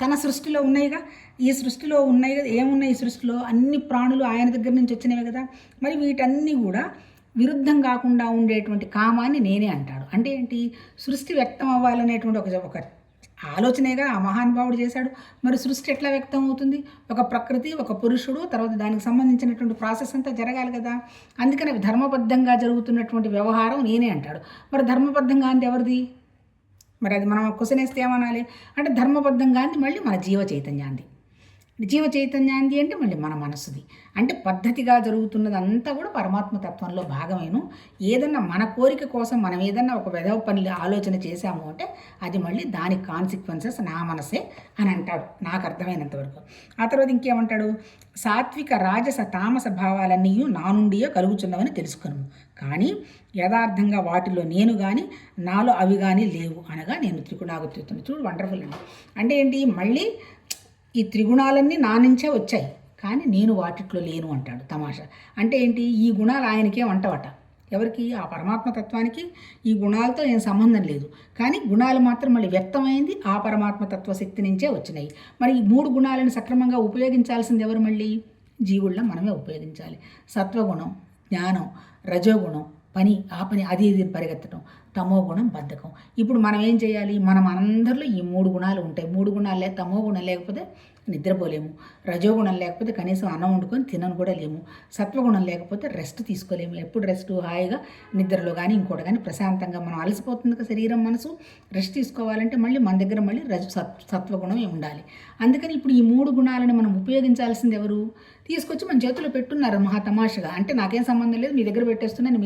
Speaker 1: తన సృష్టిలో ఉన్నాయిగా, ఈ సృష్టిలో ఉన్నాయి కదా. ఏమున్నాయి ఈ సృష్టిలో, అన్ని ప్రాణులు ఆయన దగ్గర నుంచి వచ్చినవే కదా. మరి వీటన్నీ కూడా విరుద్ధం కాకుండా ఉండేటువంటి కామాన్ని నేనే అంటాడు. అంటే ఏంటి, సృష్టి వ్యక్తం అవ్వాలనేటువంటి ఒక ఆలోచనేగా ఆ మహానుభావుడు చేశాడు. మరి సృష్టి ఎట్లా వ్యక్తం అవుతుంది, ఒక ప్రకృతి, ఒక పురుషుడు, తర్వాత దానికి సంబంధించినటువంటి ప్రాసెస్ అంతా జరగాలి కదా. అందుకని ధర్మబద్ధంగా జరుగుతున్నటువంటి వ్యవహారం నేనే అంటాడు. మరి ధర్మబద్ధంగా అంది ఎవరిది, మరి అది మనం క్వశ్చన్ వేస్తే ఏమనాలి అంటే, ధర్మబద్ధంగా అంది మళ్ళీ మన జీవ చైతన్యాంది. జీవ చైతన్యాంది అంటే మళ్ళీ మన మనసుది. అంటే పద్ధతిగా జరుగుతున్నదంతా కూడా పరమాత్మతత్వంలో భాగమేను. ఏదన్నా మన కోరిక కోసం మనం ఏదన్నా ఒక వెధవ పని ఆలోచన చేశాము అంటే అది మళ్ళీ దానికి కాన్సిక్వెన్సెస్ నా మనసే అని అంటాడు, నాకు అర్థమైనంతవరకు. ఆ తర్వాత ఇంకేమంటాడు, సాత్విక, రాజస, తామస భావాలన్నీ నా నుండియో కలుగుచున్నవని తెలుసుకున్నాము, కానీ యథార్థంగా వాటిలో నేను కానీ నాలో అవి కానీ లేవు అనగా నేను త్రిగుణాగుతున్నాను. చూడు, వండర్ఫుల్ అండి. అంటే ఏంటి, మళ్ళీ ఈ త్రిగుణాలన్నీ నా నుంచే వచ్చాయి, కానీ నేను వాటిట్లో లేను అంటాడు. తమాషా. అంటే ఏంటి, ఈ గుణాలు ఆయనకేం అంటవట, ఎవరికి, ఆ పరమాత్మతత్వానికి ఈ గుణాలతో ఏం సంబంధం లేదు, కానీ గుణాలు మాత్రం మళ్ళీ వ్యక్తమైంది ఆ పరమాత్మతత్వ శక్తి నుంచే వచ్చినాయి. మరి ఈ 3 గుణాలను సక్రమంగా ఉపయోగించాల్సింది ఎవరు, మళ్ళీ జీవుల్లో మనమే ఉపయోగించాలి. సత్వగుణం, జ్ఞానం, రజోగుణం, పని, ఆ పని అది ఇది పరిగెత్తడం, తమో గుణం బద్ధకం. ఇప్పుడు మనం ఏం చేయాలి? మనం అందరిలో ఈ 3 గుణాలు ఉంటాయి. 3 గుణాలు తమో గుణం లేకపోతే నిద్రపోలేము. రజోగుణం లేకపోతే కనీసం అన్నం వండుకొని తినను కూడా లేము. సత్వగుణం లేకపోతే రెస్ట్ తీసుకోలేము. ఎప్పుడు రెస్ట్? హాయిగా నిద్రలో కానీ ఇంకోటి కానీ ప్రశాంతంగా మనం అలసిపోతుంది కదా శరీరం మనసు. రెస్ట్ తీసుకోవాలంటే మళ్ళీ మన దగ్గర మళ్ళీ సత్వగుణం ఉండాలి. అందుకని ఇప్పుడు ఈ 3 గుణాలను మనం ఉపయోగించాల్సింది ఎవరు? తీసుకొచ్చి మన చేతిలో పెట్టున్నారు మహా తమాషగా. అంటే నాకేం సంబంధం లేదు, మీ దగ్గర పెట్టేస్తున్నాను,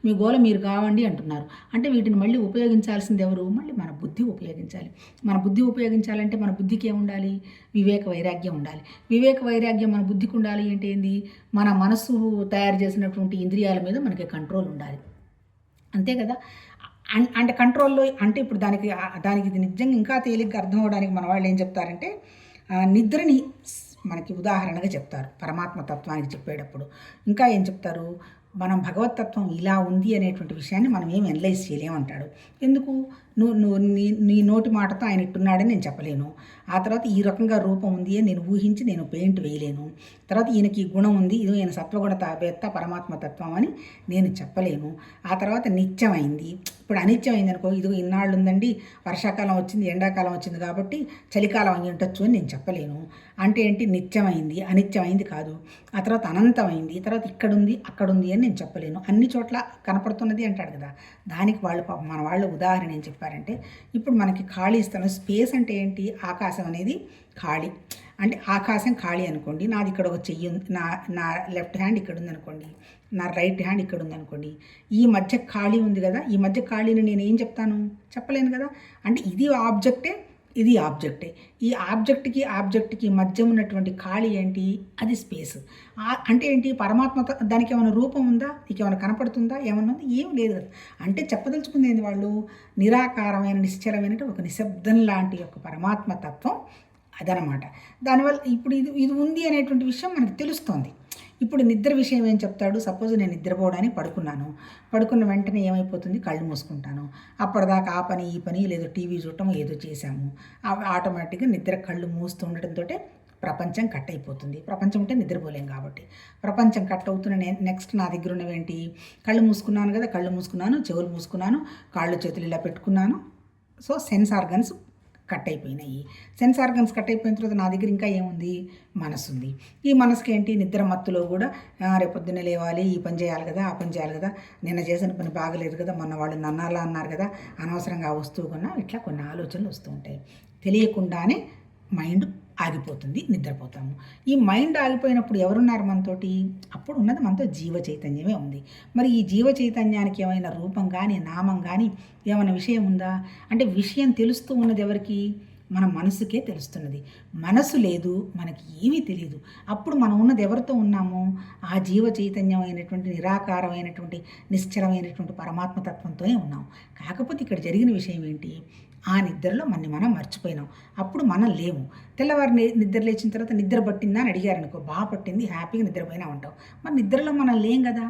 Speaker 1: మీ గోల మీరు కావండి అంటున్నారు. అంటే వీటిని మళ్ళీ ఉపయోగించాల్సింది ఎవరు? మళ్ళీ మన బుద్ధి ఉపయోగించాలి. మన బుద్ధి ఉపయోగించాలంటే మన బుద్ధికి ఏముండాలి? వివేక వైరాగ్యం ఉండాలి. వివేక వైరాగ్యం మన బుద్ధికి ఉండాలి అంటే ఏంది? మన మనసు తయారు చేసినటువంటి ఇంద్రియాల మీద మనకి కంట్రోల్ ఉండాలి. అంతే కదా. అంటే కంట్రోల్లో అంటే ఇప్పుడు దానికి ఇది నిజంగా ఇంకా తేలిగ్గా అర్థం అవడానికి మన వాళ్ళు ఏం చెప్తారంటే నిద్రని మనకి ఉదాహరణగా చెప్తారు పరమాత్మ తత్వానికి చెప్పేటప్పుడు. ఇంకా ఏం చెప్తారు? మనం భగవతత్వం ఇలా ఉంది అనేటువంటి విషయాన్ని మనం ఏం అనలైజ్ చేయలేమంటాడు. ఎందుకు? నువ్వు నీ నోటి మాటతో ఆయన ఇట్టున్నాడని నేను చెప్పలేను. ఆ తర్వాత ఈ రకంగా రూపం ఉంది అని నేను ఊహించి నేను పెయింట్ వేయలేను. తర్వాత ఈయనకి ఈ గుణం ఉంది, ఇది ఈయన సత్వగుణ తాబేత్త పరమాత్మతత్వం అని నేను చెప్పలేను. ఆ తర్వాత నిత్యమైంది. ఇప్పుడు అనిత్యమైంది అనుకో, ఇది ఇన్నాళ్ళు ఉందండి, వర్షాకాలం వచ్చింది, ఎండాకాలం వచ్చింది కాబట్టి చలికాలం అయి ఉండొచ్చు అని నేను చెప్పలేను. అంటే ఏంటి? నిత్యమైంది, అనిత్యమైంది కాదు. ఆ తర్వాత అనంతమైంది, తర్వాత ఇక్కడుంది అక్కడుంది అని నేను చెప్పలేను. అన్ని చోట్ల కనపడుతున్నది అంటాడు కదా. దానికి మన వాళ్ళు ఉదాహరణ ఏం చెప్పారంటే, ఇప్పుడు మనకి ఖాళీ స్థలం, స్పేస్ అంటే ఏంటి? ఆకాశం అనేది ఖాళీ. అంటే ఆకాశం ఖాళీ అనుకోండి, నాది ఇక్కడ ఒక చెయ్యి ఉంది, నా లెఫ్ట్ హ్యాండ్ ఇక్కడ ఉంది అనుకోండి, నా రైట్ హ్యాండ్ ఇక్కడ ఉంది అనుకోండి. ఈ మధ్య ఖాళీ ఉంది కదా, ఈ మధ్య ఖాళీని నేను ఏం చెప్తాను? చెప్పలేను కదా. అంటే ఇది ఆబ్జెక్టే, ఇది ఆబ్జెక్టే. ఈ ఆబ్జెక్ట్కి మధ్య ఉన్నటువంటి ఖాళీ ఏంటి? అది స్పేస్. అంటే ఏంటి? పరమాత్మ దానికి ఏమైనా రూపం ఉందా? నీకు ఏమైనా కనపడుతుందా? ఏమన్నా ఉంది? ఏం లేదు కదా. అంటే చెప్పదలుచుకుంది ఏంది వాళ్ళు? నిరాకారమైన నిశ్చలమైన ఒక నిశ్శబ్దం లాంటి యొక్క పరమాత్మ తత్వం అదనమాట. దానివల్ల ఇప్పుడు ఇది ఉంది అనేటువంటి విషయం మనకు తెలుస్తోంది. ఇప్పుడు నిద్ర విషయం ఏం చెప్తాడు? సపోజ్ నేను నిద్రపోవడానికి పడుకున్న వెంటనే ఏమైపోతుంది? కళ్ళు మూసుకుంటాను. అప్పటిదాకా ఆ పని ఈ పని లేదో టీవీ చూడటం ఏదో చేశాము, ఆటోమేటిక్గా నిద్ర కళ్ళు మూస్తూ ఉండటంతో ప్రపంచం కట్ అయిపోతుంది. ప్రపంచం ఉంటే నిద్రపోలేం కాబట్టి ప్రపంచం కట్ అవుతున్న నెక్స్ట్ నా దగ్గర ఉన్నవేంటి? కళ్ళు మూసుకున్నాను కదా, కళ్ళు మూసుకున్నాను, చెవులు మూసుకున్నాను, కాళ్ళు చేతులు ఇలా పెట్టుకున్నాను. సో సెన్స్ ఆర్గన్స్ కట్ అయిపోయినాయి. సెన్స్ ఆర్గన్స్ కట్ అయిపోయిన తర్వాత నా దగ్గర ఇంకా ఏముంది? మనసు ఉంది. ఈ మనసుకి ఏంటి? నిద్ర మత్తులో కూడా రేపొద్దున్నే లేవాలి, ఈ పని చేయాలి కదా, ఆ పని చేయాలి కదా, నిన్న చేసిన పని బాగలేదు కదా, మొన్న వాళ్ళు నన్నాలా అన్నారు కదా, అనవసరంగా వస్తువు కొన్నా, ఇట్లా కొన్ని ఆలోచనలు వస్తూ ఉంటాయి. తెలియకుండానే మైండ్ ఆగిపోతుంది, నిద్రపోతాము. ఈ మైండ్ ఆగిపోయినప్పుడు ఎవరున్నారు మనతోటి? అప్పుడు ఉన్నది మనతో జీవ చైతన్యమే ఉంది. మరి ఈ జీవ చైతన్యానికి ఏమైనా రూపం కానీ నామం కానీ ఏమైనా విషయం ఉందా? అంటే విషయం తెలుస్తూ ఉన్నది ఎవరికి? మన మనసుకే తెలుస్తున్నది. మనసు లేదు, మనకి ఏమీ తెలియదు. అప్పుడు మనం ఉన్నది ఎవరితో ఉన్నాము? ఆ జీవ చైతన్యమైనటువంటి నిరాకారమైనటువంటి నిశ్చలమైనటువంటి పరమాత్మతత్వంతోనే ఉన్నాం. కాకపోతే ఇక్కడ జరిగిన విషయం ఏంటి? ఆ నిద్రలో మనం మర్చిపోయినాం. అప్పుడు మనం లేము. తెల్లవారు నిద్ర లేచిన తర్వాత నిద్ర పట్టిందా అని అడిగారనుకో, బాగా పట్టింది, హ్యాపీగా నిద్రపోయినా ఉంటాం. మరి నిద్రలో మనం లేం కదా.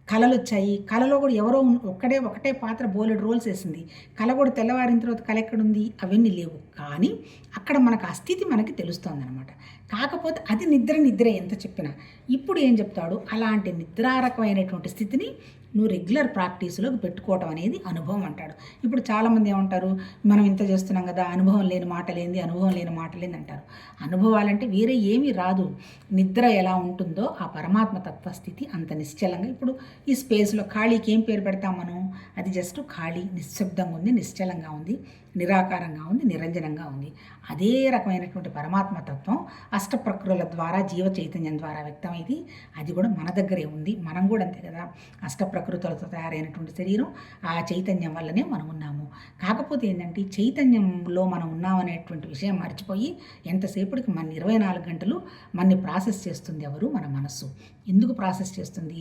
Speaker 1: కళలు వచ్చాయి, కళలో కూడా ఎవరో ఒకటే పాత్ర బోలెడు రోల్స్ వేసింది. కళ కూడా తెల్లవారిన తర్వాత కళ ఎక్కడుంది? అవన్నీ లేవు. కానీ అక్కడ మనకు ఆ స్థితి మనకి తెలుస్తుంది అనమాట. కాకపోతే అది నిద్ర ఎంత చెప్పినా. ఇప్పుడు ఏం చెప్తాడు? అలాంటి నిద్రారకమైనటువంటి స్థితిని నువ్వు రెగ్యులర్ ప్రాక్టీస్లోకి పెట్టుకోవటం అనేది అనుభవం అంటాడు. ఇప్పుడు చాలామంది ఏమంటారు? మనం ఇంత చేస్తున్నాం కదా, అనుభవం లేని మాట లేని అంటారు. అనుభవాలంటే వేరే ఏమీ రాదు. నిద్ర ఎలా ఉంటుందో ఆ పరమాత్మ తత్వస్థితి అంత నిశ్చలంగా. ఇప్పుడు ఈ స్పేస్లో ఖాళీకి ఏం పేరు పెడతాం మనం? అది జస్ట్ ఖాళీ, నిశ్శబ్దంగా ఉంది, నిశ్చలంగా ఉంది, నిరాకారంగా ఉంది, నిరంజనంగా ఉంది. అదే రకమైనటువంటి పరమాత్మ తత్వం అష్టప్రకృతుల ద్వారా జీవ చైతన్యం ద్వారా వ్యక్తమైంది. అది కూడా మన దగ్గరే ఉంది. మనం కూడా అంతే కదా, అష్టప్రకృతులతో తయారైనటువంటి శరీరం, ఆ చైతన్యం వల్లనే మనం ఉన్నాము. కాకపోతే ఏంటంటే చైతన్యంలో మనం ఉన్నామనేటువంటి విషయం మర్చిపోయి ఎంతసేపటికి మన 24 గంటలు మనని ప్రాసెస్ చేస్తుంది ఎవరు? మన మనస్సు. ఎందుకు ప్రాసెస్ చేస్తుంది?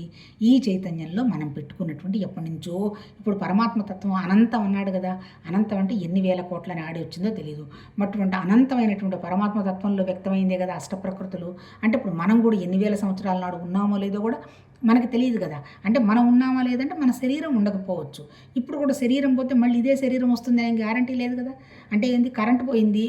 Speaker 1: ఈ చైతన్యంలో మనం పెట్టుకున్నటువంటి ఎప్పటి నుంచో, ఇప్పుడు పరమాత్మతత్వం అనంతం అన్నాడు కదా, అనంతం అంటే ఎన్ని వేల కోట్లని ఆడి వచ్చిందో తెలియదు. అటువంటి అనంతమైనటువంటి పరమాత్మతత్వంలో వ్యక్తమైందే కదా అష్టప్రకృతులు. అంటే ఇప్పుడు మనం కూడా ఎన్ని వేల సంవత్సరాల నాడు ఉన్నామో లేదో కూడా మనకు తెలియదు కదా. అంటే మనం ఉన్నామా లేదంటే మన శరీరం ఉండకపోవచ్చు. ఇప్పుడు కూడా శరీరం పోతే మళ్ళీ ఇదే శరీరం వస్తుంది అనే గ్యారంటీ లేదు కదా. అంటే ఏంది, కరెంట్ పోయింది,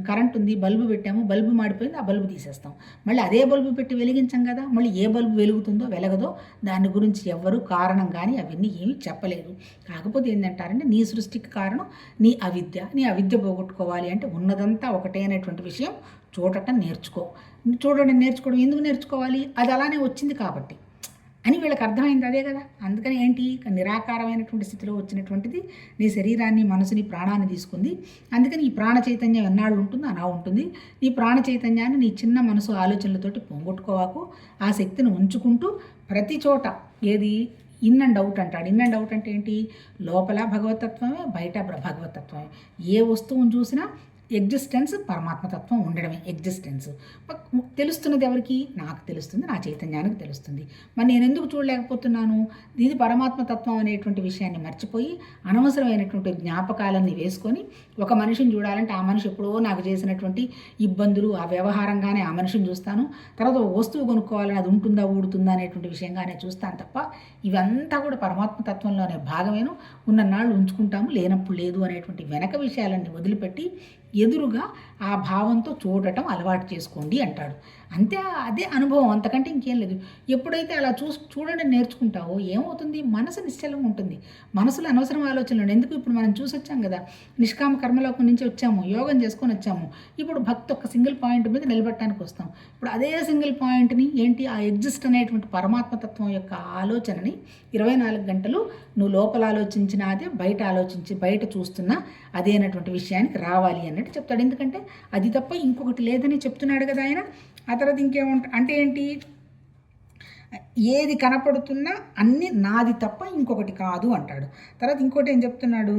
Speaker 1: కరెంట్ ఉంది, బల్బు పెట్టాము, బల్బు మాడిపోయింది, ఆ బల్బు తీసేస్తాం. మళ్ళీ అదే బల్బు పెట్టి వెలిగించాం కదా. మళ్ళీ ఏ బల్బు వెలుగుతుందో వెలగదో దాని గురించి ఎవ్వరూ కారణం కానీ అవన్నీ ఏమీ చెప్పలేదు. కాకపోతే ఏంటంటారంటే నీ సృష్టికి కారణం నీ అవిద్య. నీ అవిద్య పోగొట్టుకోవాలి అంటే ఉన్నదంతా ఒకటే అనేటువంటి విషయం చూడటం నేర్చుకో. చూడడం నేర్చుకోవడం ఎందుకు నేర్చుకోవాలి, అది అలానే వచ్చింది కాబట్టి అని వీళ్ళకి అర్థమైంది, అదే కదా. అందుకని ఏంటి, నిరాకారమైనటువంటి స్థితిలో వచ్చినటువంటిది నీ శరీరాన్ని, మనసుని, ప్రాణాన్ని తీసుకుంది. అందుకని ఈ ప్రాణ చైతన్యం ఎన్నాళ్ళు ఉంటుందో అలా ఉంటుంది. నీ ప్రాణ చైతన్యాన్ని నీ చిన్న మనసు ఆలోచనలతోటి పోగొట్టుకోవాకు. ఆ శక్తిని ఉంచుకుంటూ ప్రతి చోట ఏది ఇన్ అండ్ అవుట్ అంటాడు. ఇన్ అండ్ అవుట్ అంటే ఏంటి, లోపల భగవతత్వమే, బయట భగవతత్వమే. ఏ వస్తువును చూసినా ఎగ్జిస్టెన్స్ పరమాత్మతత్వం ఉండడమే ఎగ్జిస్టెన్స్. తెలుస్తున్నది ఎవరికి, నాకు తెలుస్తుంది, నా చైతన్యానికి తెలుస్తుంది. మరి నేను ఎందుకు చూడలేకపోతున్నాను, ఇది పరమాత్మతత్వం అనేటువంటి విషయాన్ని మర్చిపోయి అనవసరమైనటువంటి జ్ఞాపకాలన్నీ వేసుకొని ఒక మనిషిని చూడాలంటే ఆ మనిషి ఎప్పుడో నాకు చేసినటువంటి ఇబ్బందులు, ఆ వ్యవహారంగానే ఆ మనిషిని చూస్తాను. తర్వాత వస్తువు కొనుక్కోవాలని అది ఉంటుందా ఊడుతుందా అనేటువంటి విషయంగానే చూస్తాను తప్ప ఇవంతా కూడా పరమాత్మతత్వంలోనే భాగమేను. ఉన్ననాళ్ళు ఉంచుకుంటాము, లేనప్పుడు లేదు అనేటువంటి వెనక విషయాలన్నీ వదిలిపెట్టి ఎదురుగా ఆ భావంతో చూడటం అలవాటు చేసుకోండి అంటాడు. అంతే, అదే అనుభవం, అంతకంటే ఇంకేం లేదు. ఎప్పుడైతే అలా చూడడం నేర్చుకుంటావో ఏమవుతుంది, మనసు నిశ్చలంగా ఉంటుంది. మనసులో అనవసరం ఆలోచనలు ఎందుకు. ఇప్పుడు మనం చూసి వచ్చాం కదా, నిష్కామ కర్మలోకం నుంచి వచ్చాము, యోగం చేసుకొని వచ్చాము. ఇప్పుడు భక్తి ఒక సింగిల్ పాయింట్ మీద నిలబెట్టడానికి వస్తాం. ఇప్పుడు అదే సింగిల్ పాయింట్ని ఏంటి, ఆ ఎగ్జిస్ట్ అనేటువంటి పరమాత్మతత్వం యొక్క ఆలోచనని 24 గంటలు నువ్వు లోపల ఆలోచించిన అదే, బయట ఆలోచించి బయట చూస్తున్నా అదే అనేటువంటి విషయానికి రావాలి అన్నట్టు చెప్తాడు. ఎందుకంటే అది తప్ప ఇంకొకటి లేదని చెప్తున్నాడు కదా ఆయన. ఆ తర్వాత అంటే ఏంటి, ఏది కనపడుతున్నా అన్నీ నాది తప్ప ఇంకొకటి కాదు అంటాడు. తర్వాత ఇంకోటి ఏం చెప్తున్నాడు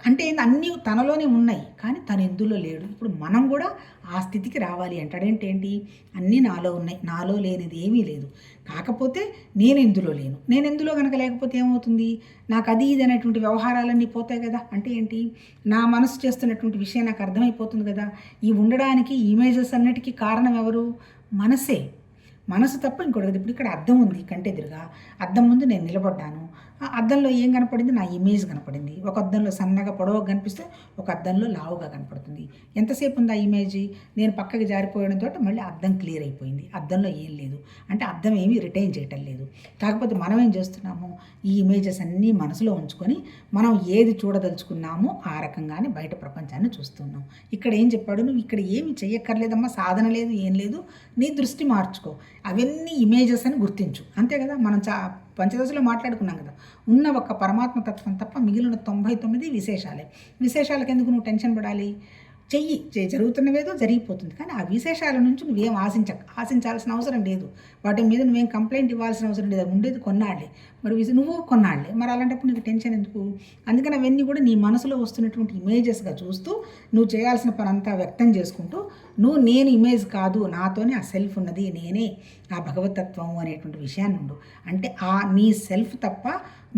Speaker 1: అంటే అన్నీ తనలోనే ఉన్నాయి కానీ తను ఎందులో లేడు. ఇప్పుడు మనం కూడా ఆ స్థితికి రావాలి అంటాడు. ఏంటి, అన్నీ నాలో ఉన్నాయి, నాలో లేనిది ఏమీ లేదు. కాకపోతే నేను ఎందులో లేను. నేను ఎందులో కనుక లేకపోతే ఏమవుతుంది, నాకు అది ఇది అనేటువంటి వ్యవహారాలన్నీ పోతాయి కదా. అంటే ఏంటి, నా మనసు చేస్తున్నటువంటి విషయం నాకు అర్థమైపోతుంది కదా. ఈ ఉండడానికి ఇమేజెస్ అన్నిటికీ కారణం ఎవరు, మనసే. మనసు తప్ప ఇంకోటి కదా. ఇప్పుడు ఇక్కడ అద్దం ఉంది కంటెదురుగా, అద్దం ముందు నేను నిలబడ్డాను. ఆ అద్దంలో ఏం కనపడింది, నా ఇమేజ్ కనపడింది. ఒక అద్దంలో సన్నగా పొడవుగా కనిపిస్తే ఒక అద్దంలో లావుగా కనపడుతుంది. ఎంతసేపు ఉంది ఆ ఇమేజ్, నేను పక్కకి జారిపోయడంతో మళ్ళీ అద్దం క్లియర్ అయిపోయింది. అద్దంలో ఏం లేదు అంటే అద్దం ఏమీ రిటైన్ చేయటం లేదు. కాకపోతే మనం ఏం చేస్తున్నాము, ఈ ఇమేజెస్ అన్నీ మనసులో ఉంచుకొని మనం ఏది చూడదలుచుకున్నామో ఆ రకంగానే బయట ప్రపంచాన్ని చూస్తున్నాం. ఇక్కడ ఏం చెప్పాడు, నువ్వు ఇక్కడ ఏమి చెయ్యక్కర్లేదమ్మా, సాధన లేదు, ఏం లేదు, నీ దృష్టి మార్చుకో, అవన్నీ ఇమేజెస్ అని గుర్తించు. అంతే కదా. మనం పంచదశలో మాట్లాడుకున్నాం కదా, ఉన్న ఒక్క పరమాత్మతత్వం తప్ప మిగిలిన 99 విశేషాలే. విశేషాలకు ఎందుకు నువ్వు టెన్షన్ పడాలి, చెయ్యి, జరుగుతున్నవేదో జరిగిపోతుంది. కానీ ఆ విశేషాల నుంచి నువ్వేం ఆశించాల్సిన అవసరం లేదు. వాటి మీద నువ్వేం కంప్లైంట్ ఇవ్వాల్సిన అవసరం లేదు. ఉండేది కొన్నాళ్ళే, మరి నువ్వు కొన్నాళ్ళే, మరి అలాంటప్పుడు నీకు టెన్షన్ ఎందుకు. అందుకని అవన్నీ కూడా నీ మనసులో వస్తున్నటువంటి ఇమేజెస్గా చూస్తూ నువ్వు చేయాల్సిన పని అంతా వ్యక్తం చేసుకుంటూ నేను ఇమేజ్ కాదు, నాతోనే ఆ సెల్ఫ్ ఉన్నది, నేనే ఆ భగవతత్వం అనేటువంటి విషయాన్ని ఉండు. అంటే ఆ నీ సెల్ఫ్ తప్ప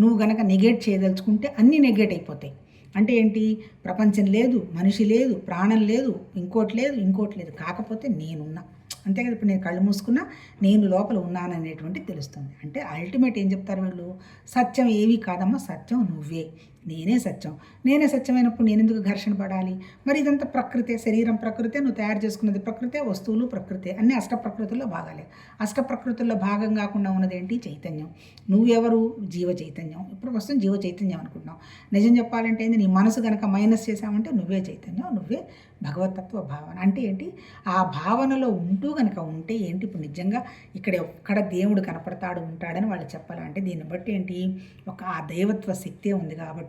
Speaker 1: నువ్వు గనక నెగేట్ చేయదలుచుకుంటే అన్నీ నెగేట్ అయిపోతాయి. అంటే ఏంటి, ప్రపంచం లేదు, మనిషి లేదు, ప్రాణం లేదు, ఇంకోటి లేదు, కాకపోతే నేనున్నా. అంతే కదా. ఇప్పుడు నేను కళ్ళు మూసుకున్నా నేను లోపల ఉన్నాననేటువంటి తెలుస్తుంది. అంటే అల్టిమేట్ ఏం చెప్తారు వీళ్ళు, సత్యం ఏవి కాదమ్మా, సత్యం నువ్వే, నేనే సత్యం. నేనే సత్యమైనప్పుడు నేను ఎందుకు ఘర్షణ పడాలి. మరి ఇదంతా ప్రకృతే, శరీరం ప్రకృతే, నువ్వు తయారు చేసుకున్నది ప్రకృతే, వస్తువులు ప్రకృతే, అన్నీ అష్టప్రకృతుల్లో భాగాలే. అష్టప్రకృతుల్లో భాగం కాకుండా ఉన్నది ఏంటి, చైతన్యం. నువ్వెవరు, జీవ చైతన్యం. ఇప్పుడు వస్తుంది జీవ చైతన్యం అనుకుంటున్నావు. నిజం చెప్పాలంటే ఏంది, నీ మనసు కనుక మైనస్ చేసామంటే నువ్వే చైతన్యం, నువ్వే భగవతత్వ భావన. అంటే ఏంటి, ఆ భావనలో ఉంటూ కనుక ఉంటే ఏంటి, ఇప్పుడు నిజంగా ఎక్కడ దేవుడు కనపడతాడు ఉంటాడని వాళ్ళు చెప్పాలంటే దీన్ని బట్టి ఏంటి, ఆ దైవత్వ శక్తే ఉంది కాబట్టి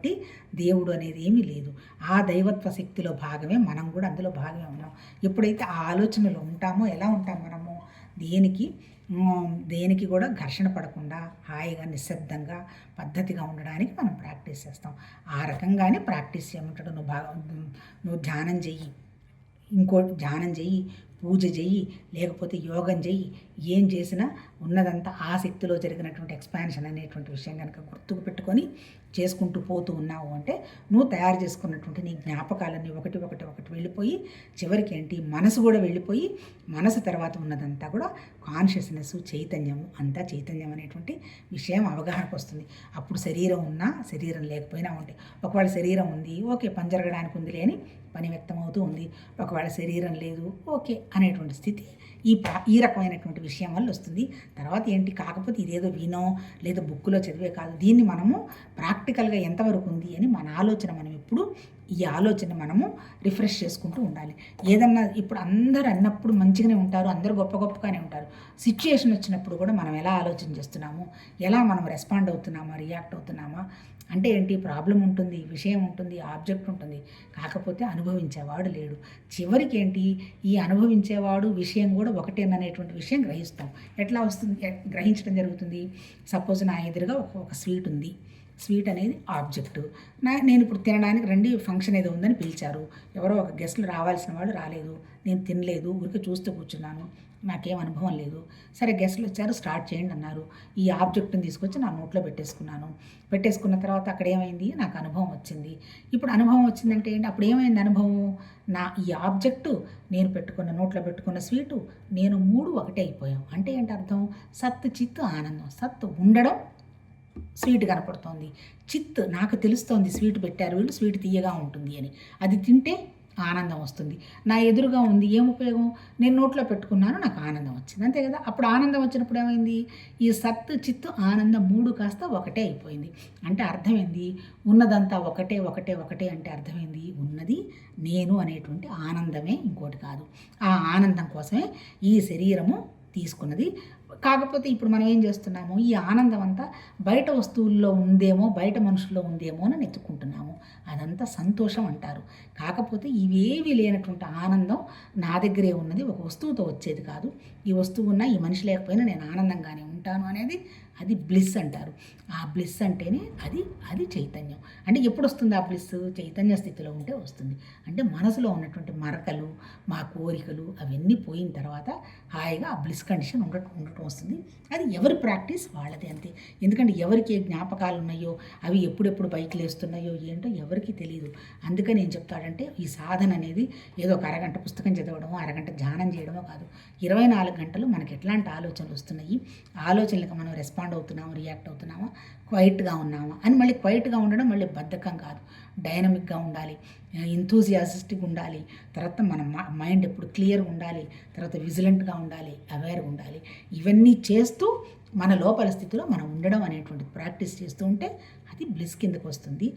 Speaker 1: దేవుడు అనేది ఏమీ లేదు. ఆ దైవత్వ శక్తిలో భాగమే మనం కూడా, అందులో భాగమే ఉన్నాం. ఎప్పుడైతే ఆ ఆలోచనలో ఉంటామో, ఎలా ఉంటాం మనము, దేనికి కూడా ఘర్షణ పడకుండా హాయిగా నిశ్శబ్దంగా పద్ధతిగా ఉండడానికి మనం ప్రాక్టీస్ చేస్తాం. ఆ రకంగానే ప్రాక్టీస్ చేయమంటాడు. నువ్వు ధ్యానం చెయ్యి, ఇంకోటి ధ్యానం చెయ్యి, పూజ చెయ్యి, లేకపోతే యోగం చెయ్యి, ఏం చేసినా ఉన్నదంతా ఆ శక్తిలో జరిగినటువంటి ఎక్స్పాన్షన్ అనేటువంటి విషయం కనుక గుర్తుకు పెట్టుకొని చేసుకుంటూ పోతూ ఉన్నావు అంటే నువ్వు తయారు చేసుకున్నటువంటి నీ జ్ఞాపకాలన్నీ ఒకటి ఒకటి ఒకటి వెళ్ళిపోయి చివరికి ఏంటి మనసు కూడా వెళ్ళిపోయి మనసు తర్వాత ఉన్నదంతా కూడా కాన్షియస్నెస్, చైతన్యము, అంతా చైతన్యం అనేటువంటి విషయం అవగాహనకు వస్తుంది. అప్పుడు శరీరం ఉన్నా శరీరం లేకపోయినా ఉంటాయి. ఒకవేళ శరీరం ఉంది, ఓకే పని జరగడానికి ఉంది లేని పని వ్యక్తమవుతూ ఉంది. ఒకవేళ శరీరం లేదు, ఓకే అనేటువంటి స్థితి ఈ రకమైనటువంటి విషయం వల్ల వస్తుంది. తర్వాత ఏంటి, కాకపోతే ఇదేదో వినో లేదా బుక్లో చదివే కాదు, దీన్ని మనము ప్రాక్టికల్గా ఎంతవరకు ఉంది అని మన ఆలోచన మనం ఎప్పుడు ఈ ఆలోచన మనము రిఫ్రెష్ చేసుకుంటూ ఉండాలి. ఏదన్నా ఇప్పుడు అందరూ అన్నప్పుడు మంచిగానే ఉంటారు, అందరూ గొప్ప గొప్పగానే ఉంటారు. సిచ్యుయేషన్ వచ్చినప్పుడు కూడా మనం ఎలా ఆలోచన చేస్తున్నాము, ఎలా మనం రెస్పాండ్ అవుతున్నామా, రియాక్ట్ అవుతున్నామా అంటే ఏంటి, ప్రాబ్లం ఉంటుంది, విషయం ఉంటుంది, ఆబ్జెక్ట్ ఉంటుంది, కాకపోతే అనుభవించేవాడు లేడు. చివరికి ఏంటి, ఈ అనుభవించేవాడు విషయం కూడా ఒకటేననేటువంటి విషయం గ్రహిస్తాం. ఎట్లా వస్తుంది, గ్రహించడం జరుగుతుంది. సపోజ్ నా ఎదురుగా ఒక స్వీట్ ఉంది, స్వీట్ అనేది ఆబ్జెక్టు. నేను ఇప్పుడు తినడానికి రండి ఫంక్షన్ ఏదో ఉందని పిలిచారు, ఎవరో ఒక గెస్ట్లు రావాల్సిన వాళ్ళు రాలేదు, నేను తినలేదు, ఊరికే చూస్తూ కూర్చున్నాను, నాకేం అనుభవం లేదు. సరే గెస్ట్లు వచ్చారు, స్టార్ట్ చేయండి అన్నారు. ఈ ఆబ్జెక్ట్ని తీసుకొచ్చి నా నోట్లో పెట్టేసుకున్న తర్వాత అక్కడ ఏమైంది, నాకు అనుభవం వచ్చింది. ఇప్పుడు అనుభవం వచ్చిందంటే ఏంటి, అప్పుడు ఏమైంది అనుభవం, ఈ ఆబ్జెక్టు, నేను నోట్లో పెట్టుకున్న స్వీటు, నేను మూడు ఒకటే అయిపోయాం. అంటే ఏంటి అర్థం, సత్ చిత్ ఆనందం. సత్ ఉండడం, స్వీట్ కనపడుతోంది. చిత్ నాకు తెలుస్తోంది స్వీట్ పెట్టారు వీళ్ళు, స్వీట్ తీయగా ఉంటుంది అని, అది తింటే ఆనందం వస్తుంది. నా ఎదురుగా ఉంది, ఏం ఉపయోగం, నేను నోట్లో పెట్టుకున్నాను, నాకు ఆనందం వచ్చింది, అంతే కదా. అప్పుడు ఆనందం వచ్చినప్పుడు ఏమైంది, ఈ సత్ చిత్తు ఆనందం మూడు కాస్త ఒకటే అయిపోయింది. అంటే అర్థమైంది, ఉన్నదంతా ఒకటే ఒకటే ఒకటే అంటే అర్థమైంది, ఉన్నది నేను అనేటువంటి ఆనందమే, ఇంకోటి కాదు. ఆ ఆనందం కోసమే ఈ శరీరము తీసుకున్నది. కాకపోతే ఇప్పుడు మనం ఏం చేస్తున్నాము, ఈ ఆనందం అంతా బయట వస్తువుల్లో ఉందేమో, బయట మనుషుల్లో ఉందేమో అని ఎత్తుకుంటున్నాము. అదంతా సంతోషం అంటారు. కాకపోతే ఇవేవి లేనటువంటి ఆనందం నా దగ్గరే ఉన్నది, ఒక వస్తువుతో వచ్చేది కాదు. ఈ వస్తువు ఉన్నా ఈ మనిషి లేకపోయినా నేను ఆనందంగానే ఉంటాను అనేది అది బ్లిస్ అంటారు. ఆ బ్లిస్ అంటేనే అది చైతన్యం. అంటే ఎప్పుడు వస్తుంది ఆ బ్లిస్, చైతన్య స్థితిలో ఉంటే వస్తుంది. అంటే మనసులో ఉన్నటువంటి మరకలు, మా కోరికలు అవన్నీ పోయిన తర్వాత హాయిగా ఆ బ్లిస్ కండిషన్ ఉండటం వస్తుంది. అది ఎవరి ప్రాక్టీస్ వాళ్ళదే, అంతే. ఎందుకంటే ఎవరికి ఏ జ్ఞాపకాలు ఉన్నాయో, అవి ఎప్పుడెప్పుడు పైకి లేస్తున్నాయో ఏంటో ఎవరికి తెలియదు. అందుకని ఏం చెప్తాడంటే, ఈ సాధన అనేది ఏదో ఒక అరగంట పుస్తకం చదవడమో, అరగంట ధ్యానం చేయడమో కాదు. 24 గంటలు మనకి ఎట్లాంటి ఆలోచనలు వస్తున్నాయి, ఆలోచనలకు మనం రెస్పాండ్ అవుతున్నామా, రియాక్ట్ అవుతున్నామా, క్వైట్గా ఉన్నామా అని. మళ్ళీ క్వైట్గా ఉండడం మళ్ళీ బద్ధకం కాదు, డైనమిక్గా ఉండాలి, ఎంతూజియాస్టిక్గా ఉండాలి. తర్వాత మన మైండ్ ఎప్పుడు క్లియర్గా ఉండాలి, తర్వాత విజిలెంట్గా ఉండాలి, అవేర్గా ఉండాలి. ఇవన్నీ చేస్తూ మన లోపల స్థితిలో మనం ఉండడం అనేటువంటి ప్రాక్టీస్ చేస్తూ ఉంటే అది బ్లిస్ కిందకు వస్తుంది.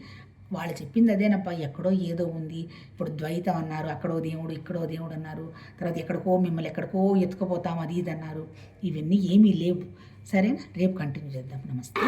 Speaker 1: వాళ్ళు చెప్పింది అదేనప్పా, ఎక్కడో ఏదో ఉంది. ఇప్పుడు ద్వైతం అన్నారు, అక్కడో దేవుడు ఇక్కడో దేవుడు అన్నారు, తర్వాత ఎక్కడికో మిమ్మల్ని ఎక్కడికో ఎత్తుకుపోతాం అది ఇది అన్నారు. ఇవన్నీ ఏమీ లేవు. సరేనా, రేపు కంటిన్యూ చేద్దాం. నమస్తే.